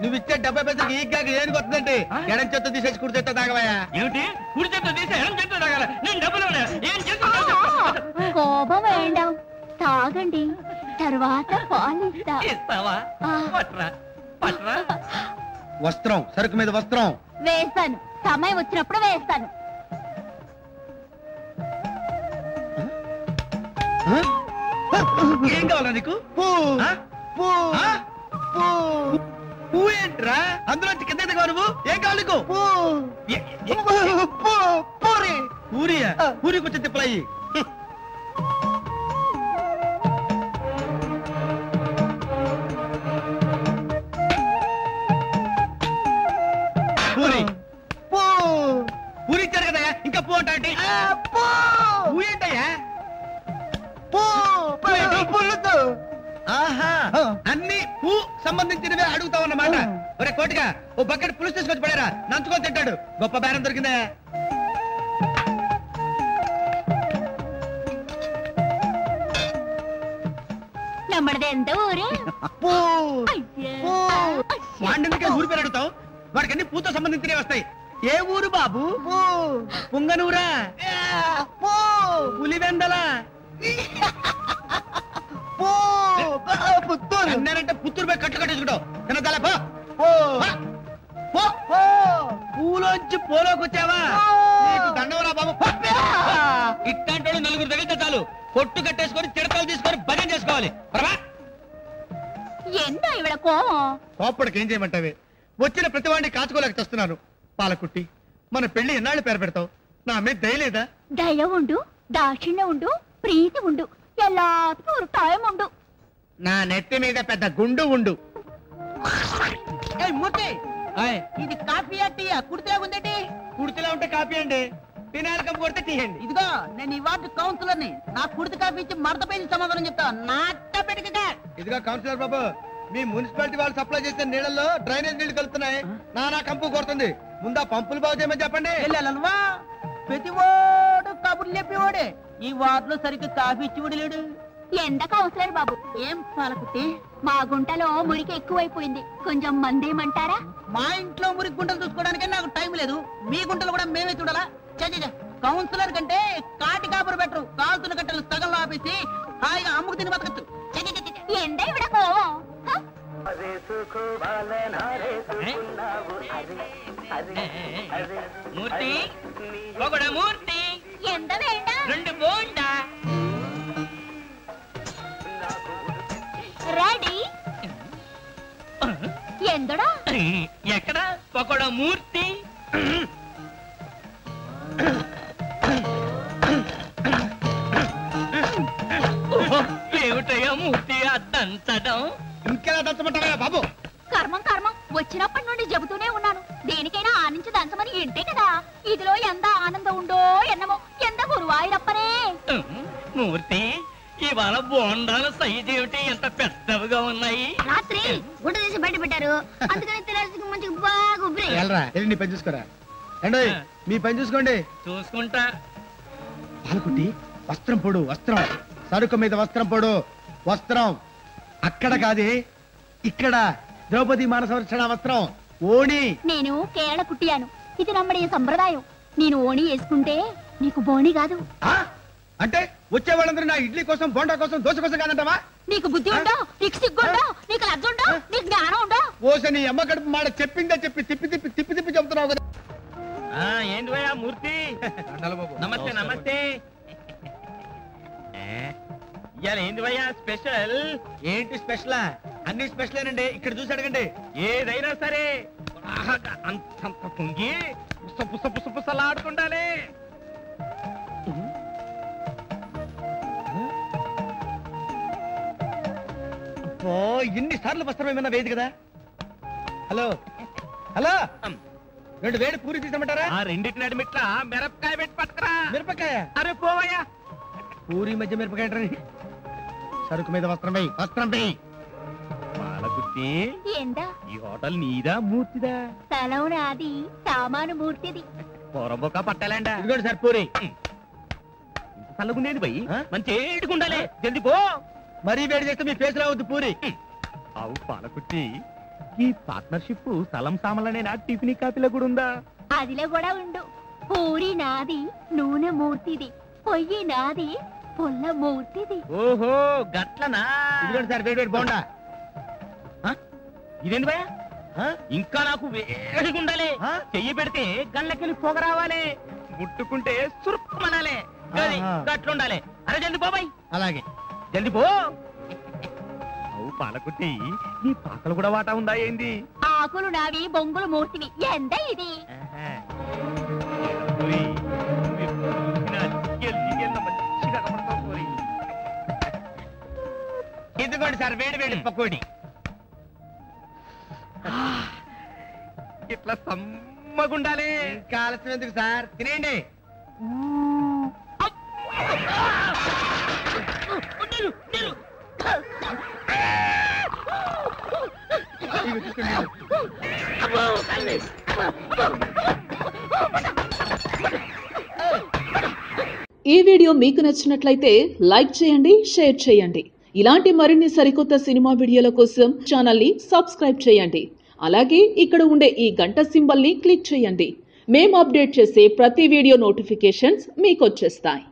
నువ్వు ఇచ్చే 70 పైసలకి ఈ గాకి ఏం కొత్తదంటే ఎడం చేత్తో తీసేసి కుడి చేత్తో తాగవయ్యా. ఏమిటి కుడి చేత్తో తీసి ఎడం చేత్తో తాగాల? నేను డబ్బులు ఏం చేస్తా? కోపం వేయండాం, తాగండి, తర్వాత పాలు ఇస్తా. ఇస్తావా? పట్రా పట్రా. వస్త్రం, సరుకు మీద వస్త్రం వేస్తాను, సమయం వచ్చినప్పుడు వేస్తాను. ఏం కావాలా నీకు? పువ్వు ఏంట్రా? అందులో కింద దిగవా నువ్వు? ఏం కావాలి నీకు? పూరియా? పూరి కొంచెం తిప్పలయ్యి. పూరి పూరి ఇచ్చారు కదయ్యా, ఇంకా పూ అంటే పూ ఏంటయ్యా? ఆహా, అన్ని పూ సంబంధించినవే అడుగుతావన్నమాట. ఒరే కోటిగా ఓ బకెట్ పులుసు తీసుకొచ్చి పడారా, నంచుకొని తింటాడు. గొప్ప బేరం దొరికిందా? நம்மளது எந்த ஊரு? వాడికే ఊరి పేరు అడుగుతావు? వాడికి అన్ని పూతో సంబంధించినవి వస్తాయి. ఏ ఊరు బాబు? పుంగనూరా? పులివెందల? అన్నారంటే పుత్తూరు పోయి కట్లు కట్టేసుకుంటావు. తినదాలే పూలోంచి పోలోకి వచ్చావా? దండవరా బాబు. ఇట్లాంటి నలుగురు తగిలితే చాలు, పొట్టు కట్టేసుకొని తిడతలు తీసుకొని భజన చేసుకోవాలి. என்ன இவள கோவம்? కోప్పడికి ఏం చేయమంటావే? వచ్చిన ప్రతి వాడిని కాచుకోలేక చేస్తున్నాను. పాలకుట్టి, మన పెళ్లి ఎన్నాళ్ళు పేరు పెడతావు? నా మీద దయలేదా? దయ ఉండు, దాక్షిణ్యం ఉండు, ప్రీతి ఉండు, எல்லாத்துக்கும் ஒரு டைம் ఉండు. నా నెత్తి మీద పెద్ద గుండు ఉండు. ఇది కాఫీయా టీయా? కుడితే ఉందేంటి? కుడితిలా ఉంటే కాపీ అండి, తినాలి కప్పు కొడితే టీ అండి. ఇదిగో నేను ఈ వార్డు కౌన్సిలర్ని, నా కుడితి కాఫీ ఇచ్చి మడత పేజీ సమాధానం చెప్తా. నాట పెట్టుగా. ఇదిగో కౌన్సిలర్ బాబు, మీ మున్సిపాలిటీ వాళ్ళు సప్లై చేసిన నీళ్ళల్లో డ్రైనేజ్ నీళ్లు కలుపుతున్నాయి. నానా కంపు కొడుతుంది. ముందా పంపులు బాగు చేయమని చెప్పండి. వెళ్ళాలనువా? ప్రతివాడు కబుర్లు చెప్పేవాడే. ఈ వార్డులో సరిగ్గా కాఫీ ఇచ్చి లేడు. ఎంత కౌన్సిలర్ బాబు? ఏం పాలకుట్టి, మా గుంటలో మురికి ఎక్కువైపోయింది, కొంచెం మందేమంటారా? మా ఇంట్లో మురికి గుంటలు చూసుకోవడానికే నాకు టైం లేదు, మీ గుంటలు కూడా మేమే చూడాలా? కౌన్సిలర్ కంటే కాటి కాపురు బెటరు. కాల్తున్న కట్టెలు సగంలో ఆపేసి హాయిగా అమ్ముకు తిని బతకచ్చు. ఎండ ఇవిడ కోవం. మూర్తి పొగడ మూర్తి ఎంత వేండా? 2 బోండా రెడీ. ఎందడా? ఎక్కడ పొగడ మూర్తి? ఏమిటయ్యా మూర్తి అద్దంచడం? ఇంకెలా దంచమంటావా బాబు? కర్మం కర్మం, వచ్చినప్పటి నుండి చెబుతూనే ఉన్నాను, దేనికైనా ఆనించి దంచమని. ఇంటే కదా, ఇదిలో ఎంత ఆనందం ఉండో ఎన్నమో. ఎంత గురువాయిరప్పనే. మూర్తి, ఇవాళ బోండాల సైజు ఏమిటి ఎంత పెద్దవిగా ఉన్నాయి? రాత్రి గుడ్డ తీసి బయట పెట్టారు, అందుకని తినేసి మంచిగా బాగా ఉబ్బరి. వెళ్ళరా, వెళ్ళి నీ పని చూసుకోరా. అండి మీ పని చూసుకోండి. చూసుకుంటా. పాలకుట్టి, వస్త్రం పొడు, వస్త్రం. సరుకు మీద వస్త్రం పొడు, వస్త్రం. అక్కడ కాదే, ఇక్కడ. ద్రౌపది మానస రక్షణ వస్త్రం, ఓణి. నేను కేరళ పుట్టియాను, ఇది నమ్మడి సంప్రదాయం. నేను ఓణి వేసుకుంటే నీకు బోణి కాదు. అంటే వచ్చే వాళ్ళందరూ నా ఇడ్లీ కోసం, బోండా కోసం, దోశ కోసం కాదంటావా? నీకు బుద్ధి ఉండో, నీకు సిగ్గుండో, నీకు లజ్జ ఉండో, నీకు జ్ఞానం ఉండో? ఓస నీ అమ్మ కడుపు మాట చెప్పిందే చెప్పి తిప్పి తిప్పి తిప్పి తిప్పి చెప్తున్నావు కదా. ఏంటి భయ్యా మూర్తి? నమస్తే నమస్తే. ఇవాళ ఏంటి భయ్యా స్పెషల్? ఏంటి స్పెషల్? అన్ని స్పెషలేనండి. ఇక్కడ చూసి అడగండి. ఏదైనా సరే అంత పొంగి పుస్త పుస్త పుస్త పుస్తలాడుకుండాలి. ఇన్ని సార్లు వస్త్రం ఏమన్నా వేది కదా. హలో హలో, 2 వేడి పూరి తీసమంటారా? ఆ రెండింటి నడిమిట్లా మిరపకాయ పెట్టి పట్టుకురా. మిరపకాయ? అరే పోవయ్యా. పూరి మధ్య మిరపకాయ అంటారని. సరుకు మీద వస్త్రం వేయి, వస్త్రం వేయి. పాలకుట్టి, ఏందా? ఈ హోటల్ నీదా మూర్తిదా? స్థలం నాది, సామాను మూర్తిది. పొరబొక్క పట్టాలండా. ఇదిగోండి సార్ పూరి. చల్లగుండేది భయ్, మంచి ఏడుకుండాలి. జల్ది పో. మరీ వేడి చేస్తే మీ ఫేస్ రావద్దు పూరి. అవు పాలకుట్టి, ఈ పార్ట్నర్షిప్ స్థలం సామాన్లనే నా టిఫిన్ కాపీలో కూడా ఉందా? అదిలో కూడా ఉండు. పూరి నాది, నూనె మూర్తిది, పొయ్యి నాది, పుల్ల మూర్తిది. ఓహో గట్లనా? ఇదిగోండి సార్, వేడి వేడి బోండా. ఇదేంది భయ? ఇంకా నాకు వేడిగా ఉండాలి. చెయ్యి పెడితే గళ్ళకెళ్ళి పొగ రావాలి, ముట్టుకుంటే సురుక్కుమనాలి. గట్లుండాలి. అరే జల్ది బాబాయ్. అలాగే జల్ది పో. అవు పాలకుట్టి, నీ పాకలు కూడా వాటా ఉందా ఏంది? ఆకులు నావి, బొంగులు మూర్తివి. ఎంత ఇది? ఇదిగోండి సార్, వేడి వేడి పకోడి. ఇట్లా సమ్మగుండాలి. ఇంకా ఆలస్యం ఎందుకు సార్, తినేయండి. ఈ వీడియో మీకు నచ్చినట్లయితే లైక్ చేయండి, షేర్ చేయండి. ఇలాంటి మరిన్ని సరికొత్త సినిమా వీడియోల కోసం ఛానల్ ని సబ్స్క్రైబ్ చేయండి. అలాగే ఇక్కడ ఉండే ఈ గంట సింబల్ ని క్లిక్ చేయండి. మేము అప్డేట్ చేసే ప్రతి వీడియో నోటిఫికేషన్స్ మీకు వచ్చేస్తాయి.